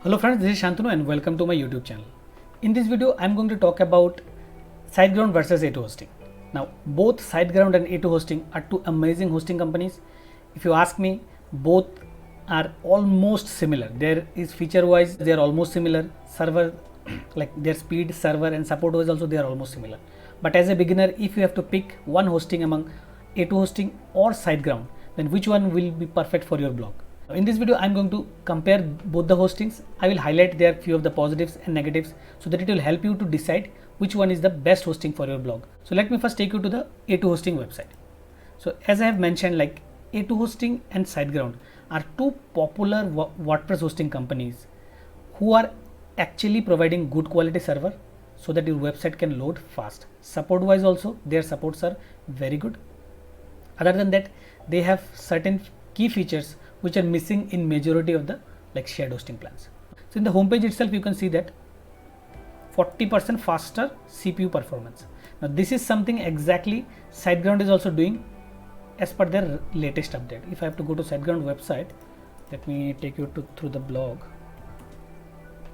Hello friends, this is Shantanu and welcome to my YouTube channel. In this video, I am going to talk about SiteGround versus A2 Hosting. Now, both SiteGround and A2 Hosting are two amazing hosting companies. If you ask me, both are almost similar. There is feature-wise, they are almost similar. Server, like their speed, server and support-wise also they are almost similar. But as a beginner, if you have to pick one hosting among A2 Hosting or SiteGround, then which one will be perfect for your blog? In this video, I am going to compare both the hostings. I will highlight their few of the positives and negatives so that it will help you to decide which one is the best hosting for your blog. So let me first take you to the A2 Hosting website. So as I have mentioned, like A2 Hosting and SiteGround are two popular WordPress hosting companies who are actually providing good quality server so that your website can load fast. Support wise also, their supports are very good. Other than that, they have certain key features which are missing in majority of the shared hosting plans. So in the homepage itself, you can see that 40% faster CPU performance. Now this is something exactly SiteGround is also doing as per their latest update. If I have to go to SiteGround website, let me take you through the blog.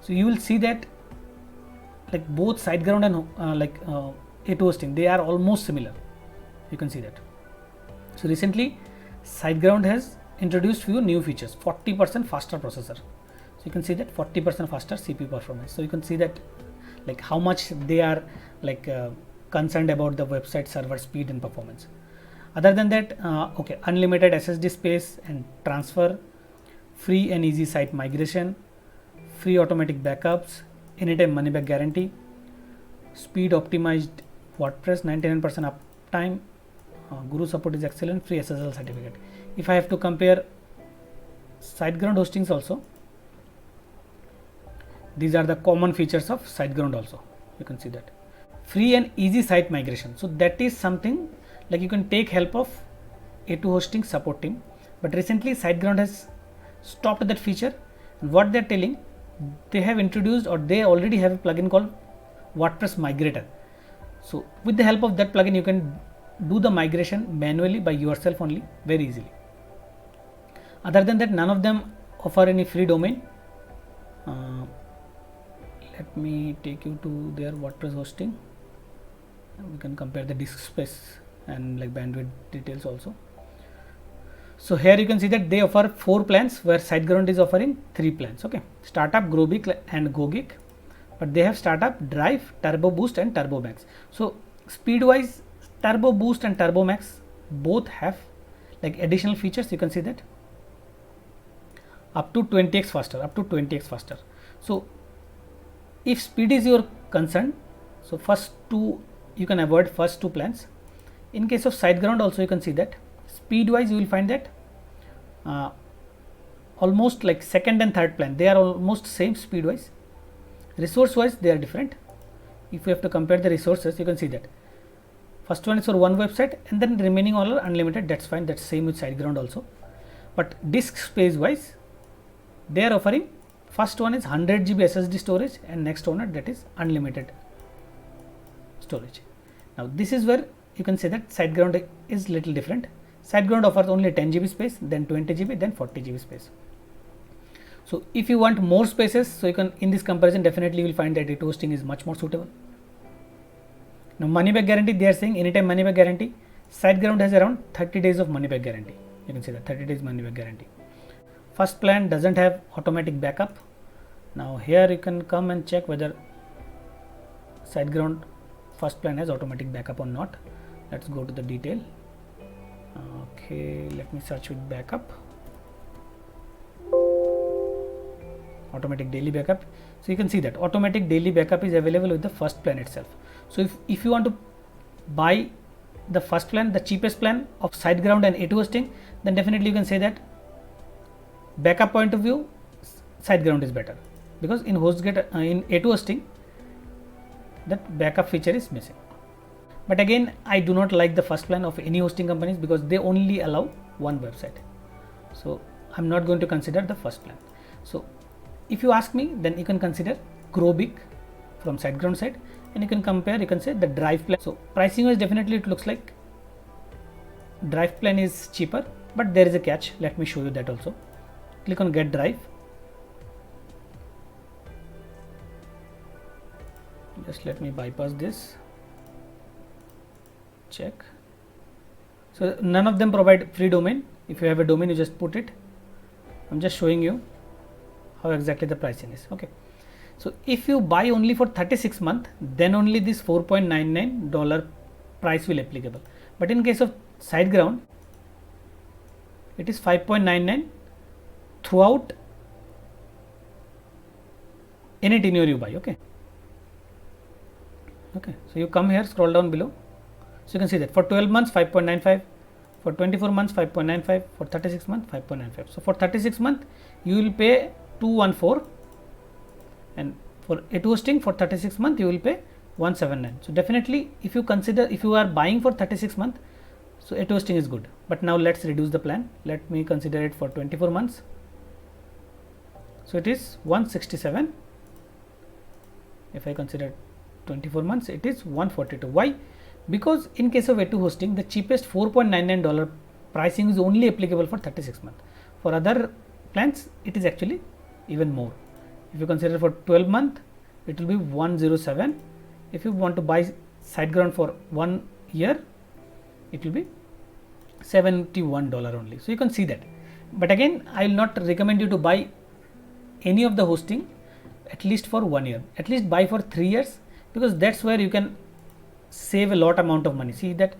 So you will see that like both SiteGround and A2 Hosting, they are almost similar. You can see that. So recently SiteGround has introduced few new features, 40% faster processor. So you can see that 40% faster CPU performance. So you can see that like how much they are concerned about the website server speed and performance. Other than that, okay, unlimited SSD space and transfer, free and easy site migration, free automatic backups, anytime money back guarantee, speed optimized WordPress, 99% uptime, Guru support is excellent, free SSL certificate. If I have to compare SiteGround hostings also, these are the common features of SiteGround also. You can see that free and easy site migration. So that is something like you can take help of A2 Hosting support team. But recently SiteGround has stopped that feature. And what they're telling, they have introduced or they already have a plugin called WordPress Migrator. So with the help of that plugin, you can do the migration manually by yourself only very easily. Other than that, none of them offer any free domain. Let me take you to their WordPress hosting. We can compare the disk space and like bandwidth details also. So here you can see that they offer 4 plans where SiteGround is offering 3 plans. Okay, Startup, GrowBig and GoGeek, but they have Startup, Drive, Turbo Boost and Turbo Max. So speed wise, Turbo Boost and Turbo Max both have like additional features. You can see that up to 20x faster, So if speed is your concern, so first two you can avoid first 2 plans. In case of SiteGround also, you can see that speed wise you will find that almost like second and third plan, they are almost same speed wise. Resource wise they are different. If you have to compare the resources, you can see that first one is for one website and then remaining all are unlimited. That's fine, that's same with SiteGround also. But disk space wise, they are offering first one is 100 GB SSD storage and next one that is unlimited storage. Now this is where you can say that SiteGround is little different. SiteGround offers only 10 GB space, then 20 GB, then 40 GB space. So if you want more spaces, so you can, in this comparison, definitely you will find that A2 Hosting is much more suitable. Now money back guarantee, they are saying anytime money back guarantee. SiteGround has around 30 days of money back guarantee. You can see that 30 days money back guarantee. First plan doesn't have automatic backup. Now here you can come and check whether SiteGround first plan has automatic backup or not. Let's go to the detail. Okay, let me search with backup. Automatic daily backup. So you can see that automatic daily backup is available with the first plan itself. So if you want to buy the first plan, the cheapest plan of SiteGround and A2 Hosting, then definitely you can say that backup point of view, SiteGround is better, because in HostGator in A2 Hosting that backup feature is missing. But again, I do not like the first plan of any hosting companies because they only allow one website. So I'm not going to consider the first plan. So if you ask me, then you can consider GrowBig from SiteGround side, and you can compare, you can say the Drive plan. So pricing wise, definitely it looks like Drive plan is cheaper, but there is a catch. Let me show you that also. Click on Get Drive. Just let me bypass this. Check. So none of them provide free domain. If you have a domain, you just put it. I'm just showing you how exactly the pricing is. Okay. So if you buy only for 36 months, then only this $4.99 price will applicable. But in case of SiteGround, it is 5.99 throughout any tenure you buy. Okay. Okay. So you come here, scroll down below. So you can see that for 12 months 5.95, for 24 months 5.95, for 36 months 5.95. So for 36 months you will pay 214, and for A2 hosting for 36 months you will pay 179. So definitely if you are buying for 36 months, so A2 hosting is good. But now let's reduce the plan. Let me consider it for 24 months. So it is 167. If I consider 24 months, it is 142. Why? Because in case of A2 hosting, the cheapest $4.99 pricing is only applicable for 36 months. For other plans, it is actually even more. If you consider for 12 months, it will be 107. If you want to buy SiteGround for 1 year, it will be $71 only. So you can see that. But again, I will not recommend you to buy any of the hosting at least for 1 year. At least buy for 3 years, because that's where you can save a lot amount of money. See that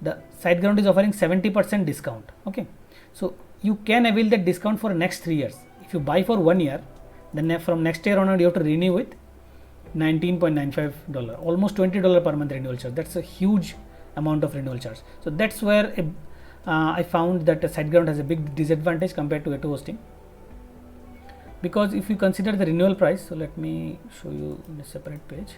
the SiteGround is offering 70% discount. Okay, so you can avail that discount for next 3 years. If you buy for 1 year, then from next year onward you have to renew with $19.95, almost $20 per month renewal charge. That's a huge amount of renewal charge. So that's where I found that SiteGround has a big disadvantage compared to A2 hosting. Because if you consider the renewal price, so let me show you in a separate page.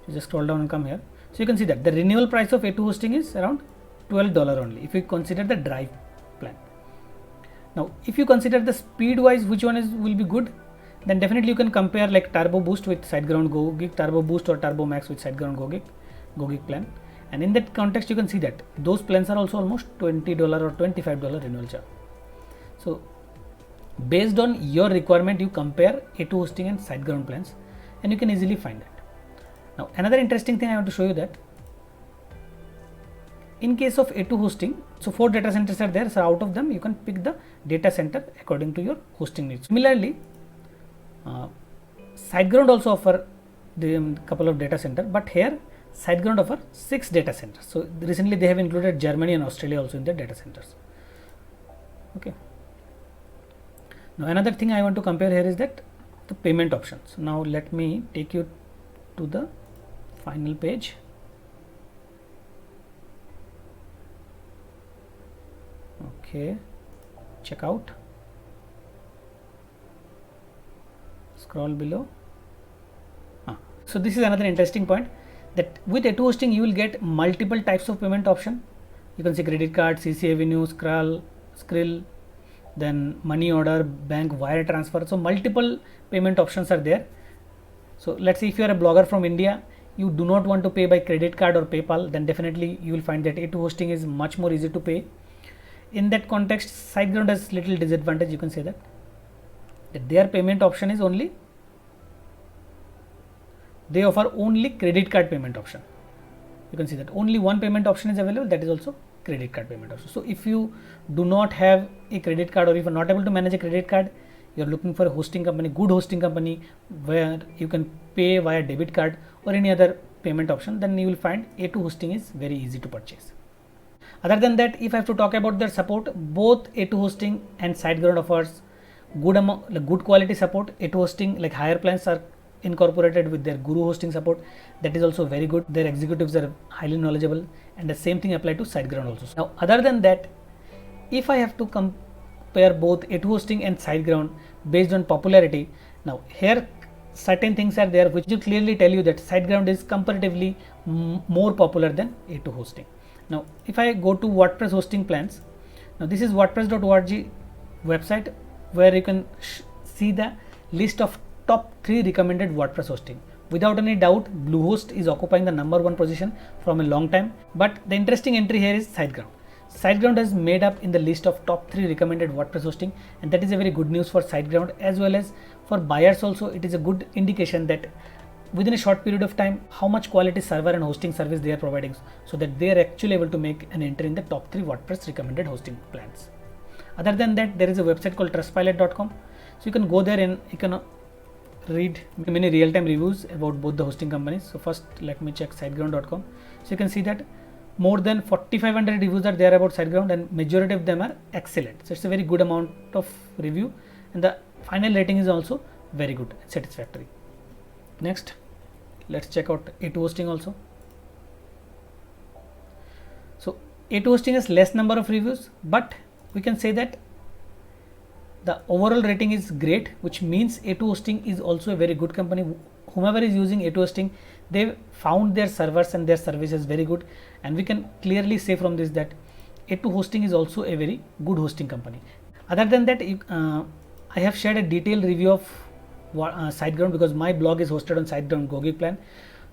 You just scroll down and come here. So you can see that the renewal price of A2 hosting is around $12 only if you consider the Drive plan. Now if you consider the speed wise which one will be good, then definitely you can compare like Turbo Boost with SiteGround GoGig, Turbo Boost or Turbo Max with SiteGround GoGig plan. And in that context you can see that those plans are also almost $20 or $25 renewal charge. So based on your requirement you compare A2 hosting and SiteGround plans, and you can easily find that. Now another interesting thing I want to show you that in case of A2 hosting, so 4 data centers are there, so out of them you can pick the data center according to your hosting needs. Similarly, SiteGround also offer the couple of data center, but here SiteGround offer 6 data centers. So recently they have included Germany and Australia also in their data centers. Okay. Now another thing I want to compare here is that the payment options. Now let me take you to the final page. Okay, check out, scroll below. So this is another interesting point, that with A2 hosting you will get multiple types of payment option. You can see credit card, CC Avenue, Skrill, then money order, bank wire transfer. So multiple payment options are there. So let's say if you are a blogger from India, you do not want to pay by credit card or PayPal, then definitely you will find that A2 hosting is much more easy to pay. In that context, SiteGround has little disadvantage. You can say that their payment option is only, they offer only credit card payment option. You can see that only one payment option is available, that is also credit card payment option. So if you do not have a credit card, or if you are not able to manage a credit card, you are looking for a hosting company, good hosting company where you can pay via debit card or any other payment option, then you will find A2 hosting is very easy to purchase. Other than that, if I have to talk about their support, both A2 hosting and SiteGround offers good quality support. A2 hosting, like higher plans are incorporated with their Guru hosting support, that is also very good. Their executives are highly knowledgeable, and the same thing applies to SiteGround also. Now other than that, if I have to compare both A2 hosting and SiteGround based on popularity, now here certain things are there which will clearly tell you that SiteGround is comparatively more popular than A2 hosting. Now if I go to WordPress hosting plans, now this is wordpress.org website where you can see the list of top 3 recommended WordPress hosting. Without any doubt, Bluehost is occupying the #1 position from a long time, but the interesting entry here is SiteGround. SiteGround has made up in the list of top 3 recommended WordPress hosting, and that is a very good news for SiteGround as well as for buyers also. It is a good indication that within a short period of time how much quality server and hosting service they are providing, so that they are actually able to make an entry in the top 3 WordPress recommended hosting plans. Other than that, there is a website called trustpilot.com, so you can go there and you can read many real-time reviews about both the hosting companies. So first let me check siteground.com. So you can see that more than 4500 reviews are there about SiteGround, and majority of them are excellent. So it's a very good amount of review, and the final rating is also very good, satisfactory. Next, let's check out A2 hosting also. So A2 hosting has less number of reviews, but we can say that the overall rating is great, which means A2 hosting is also a very good company. Whomever is using A2 hosting, they found their servers and their services very good, and we can clearly say from this that A2 hosting is also a very good hosting company. Other than that, I have shared a detailed review of SiteGround because my blog is hosted on SiteGround GoGig plan.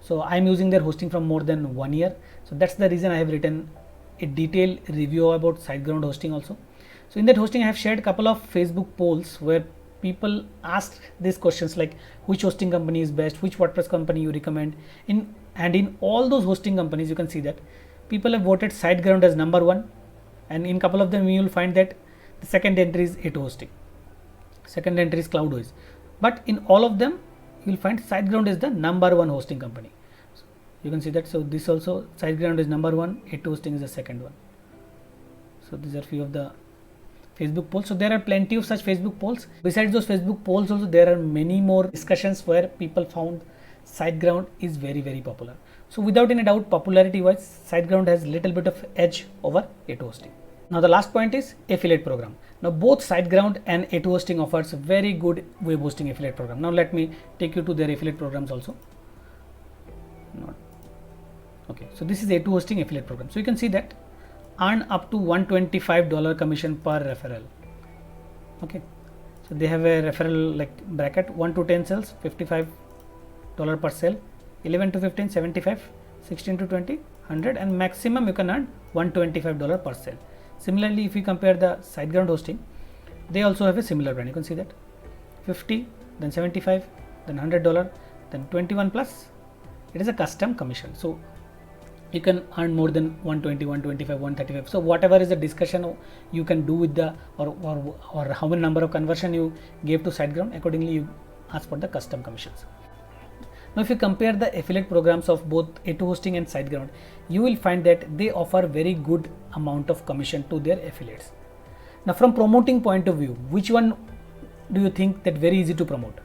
So I am using their hosting from more than 1 year. So that's the reason I have written a detailed review about SiteGround hosting also. So in that hosting, I have shared a couple of Facebook polls where people asked these questions like which hosting company is best, which WordPress company you recommend. In all those hosting companies, you can see that people have voted SiteGround as number 1, and in couple of them you will find that the second entry is A2 hosting, second entry is CloudWise, but in all of them you will find SiteGround is the number 1 hosting company. So you can see that. So this also, SiteGround is number 1, A2 hosting is the second one. So these are few of the Facebook polls. So there are plenty of such Facebook polls. Besides those Facebook polls also, there are many more discussions where people found SiteGround is very, very popular. So without any doubt, popularity wise, SiteGround has little bit of edge over A2 hosting. Now the last point is affiliate program. Now both SiteGround and A2 hosting offers very good web hosting affiliate program. Now let me take you to their affiliate programs also. Okay, so this is A2 hosting affiliate program. So you can see that earn up to $125 commission per referral. Okay, so they have a referral like bracket 1 to 10 sales, $55 per sale, 11 to 15, 75, 16 to 20, 100, and maximum you can earn $125 per sale. Similarly, if you compare the SiteGround hosting, they also have a similar brand. You can see that 50, then 75, then $100, then 21 plus. It is a custom commission. So you can earn more than 120, 125, 135. So whatever is the discussion you can do with the or how many number of conversion you gave to SiteGround, accordingly you ask for the custom commissions. Now if you compare the affiliate programs of both A2 hosting and SiteGround, you will find that they offer very good amount of commission to their affiliates. Now from promoting point of view, which one do you think that very easy to promote?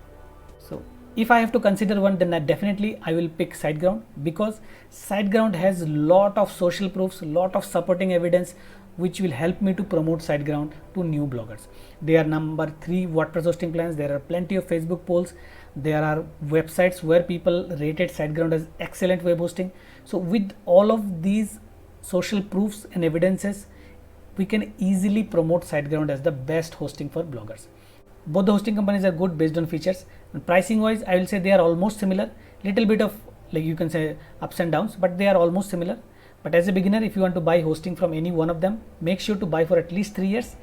So if I have to consider one, then definitely I will pick SiteGround, because SiteGround has lot of social proofs, lot of supporting evidence which will help me to promote SiteGround to new bloggers. They are number 3 WordPress hosting plans. There are plenty of Facebook polls. There are websites where people rated SiteGround as excellent web hosting. So with all of these social proofs and evidences, we can easily promote SiteGround as the best hosting for bloggers. Both the hosting companies are good based on features, and pricing wise I will say they are almost similar, little bit of like you can say ups and downs, but they are almost similar. But as a beginner, if you want to buy hosting from any one of them, make sure to buy for at least 3 years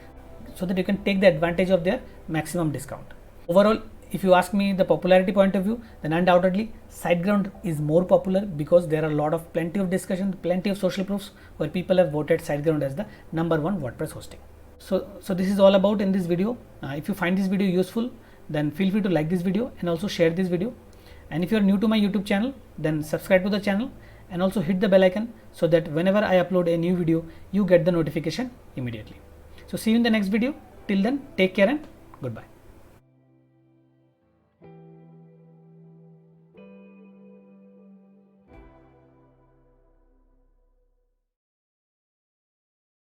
so that you can take the advantage of their maximum discount. Overall, if you ask me the popularity point of view, then undoubtedly SiteGround is more popular because there are a lot of plenty of discussion, plenty of social proofs where people have voted SiteGround as the number 1 WordPress hosting. So this is all about in this video. If you find this video useful, then feel free to like this video and also share this video. And if you are new to my YouTube channel, then subscribe to the channel and also hit the bell icon so that whenever I upload a new video, you get the notification immediately. So see you in the next video. Till then, take care and goodbye.